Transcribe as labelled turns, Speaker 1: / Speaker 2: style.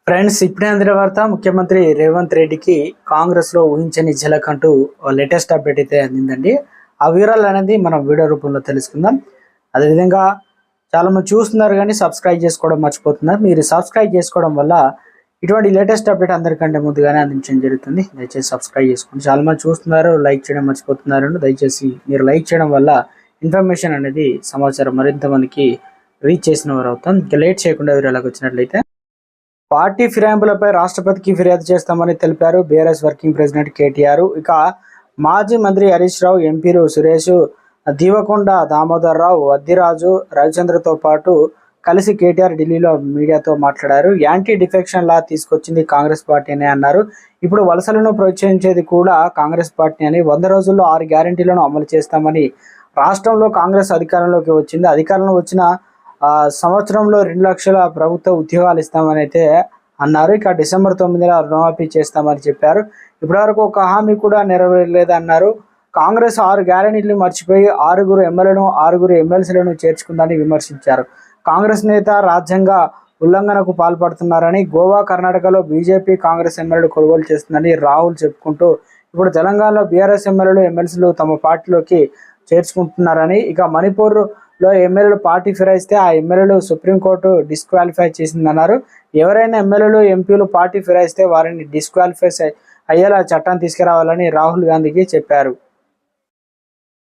Speaker 1: Friends, ఇప్పుడే అందిన వార్త. ముఖ్యమంత్రి రేవంత్ రెడ్డికి కాంగ్రెస్ లో ఊహించని ఝలక్ అంటూ లేటెస్ట్ అప్డేట్ అయితే అందిందండి. ఆ వివరాలు అనేది మనం వీడియో రూపంలో తెలుసుకుందాం. అదేవిధంగా చాలా మంది చూస్తున్నారు కానీ సబ్స్క్రైబ్ చేసుకోవడం మర్చిపోతున్నారు. మీరు సబ్స్క్రైబ్ చేసుకోవడం వల్ల ఇటువంటి లేటెస్ట్ అప్డేట్ అందరికంటే ముందుగానే అందించడం జరుగుతుంది. దయచేసి సబ్స్క్రైబ్ చేసుకోండి. చాలా మంది చూస్తున్నారు, లైక్ చేయడం మర్చిపోతున్నారు. దయచేసి మీరు లైక్ చేయడం వల్ల ఇన్ఫర్మేషన్ అనేది సమాచారం మరింత మందికి రీచ్ చేసిన వారు అవుతాం. ఇంకా లేట్ చేయకుండా వీడియోలోకి వచ్చినట్లయితే, పార్టీ ఫిరాయింపులపై రాష్ట్రపతికి ఫిర్యాదు చేస్తామని తెలిపారు బీఆర్ఎస్ వర్కింగ్ ప్రెసిడెంట్ కేటీఆర్. ఇక మాజీ మంత్రి హరీష్ రావు, ఎంపీలు సురేష్, దీవకొండ దామోదర్ రావు, వద్దిరాజు, రవిచంద్రతో పాటు కలిసి కేటీఆర్ ఢిల్లీలో మీడియాతో మాట్లాడారు. యాంటీ డిఫెక్షన్ లా తీసుకొచ్చింది కాంగ్రెస్ పార్టీ అని అన్నారు. ఇప్పుడు వలసలను ప్రోత్సహించేది కూడా కాంగ్రెస్ పార్టీ అని, 100 రోజుల్లో 6 గ్యారెంటీలను అమలు చేస్తామని రాష్ట్రంలో కాంగ్రెస్ అధికారంలోకి వచ్చింది. అధికారంలో వచ్చిన సంవత్సరంలో 2 లక్షల ప్రభుత్వ ఉద్యోగాలు ఇస్తామని అయితే అన్నారు. ఇక డిసెంబర్ 9న రుణమాఫీ చేస్తామని చెప్పారు. ఇప్పటివరకు ఒక హామీ కూడా నెరవేరలేదన్నారు. కాంగ్రెస్ 6 గ్యారెంటీలు మర్చిపోయి 6 ఎమ్మెల్యేలను 6 ఎమ్మెల్సీలను చేర్చుకుందని విమర్శించారు. కాంగ్రెస్ నేత రాజ్యాంగ ఉల్లంఘనకు పాల్పడుతున్నారని, గోవా, కర్ణాటకలో బీజేపీ కాంగ్రెస్ ఎమ్మెల్యేలు కొనుగోలు చేస్తుందని రాహుల్ చెప్పుకుంటూ, ఇప్పుడు తెలంగాణలో బీఆర్ఎస్ ఎమ్మెల్యేలు ఎమ్మెల్సీలు తమ పార్టీలోకి చేర్చుకుంటున్నారని, ఇక మణిపూర్లో ఎమ్మెల్యేలు పార్టీ ఫిరాయిస్తే ఆ ఎమ్మెల్యేలు సుప్రీంకోర్టు డిస్క్వాలిఫై చేసిందన్నారు. ఎవరైనా ఎమ్మెల్యేలు, ఎంపీలు పార్టీ ఫిరాయిస్తే వారిని డిస్క్వాలిఫై అయ్యేలా చట్టం తీసుకురావాలని రాహుల్ గాంధీకి చెప్పారు.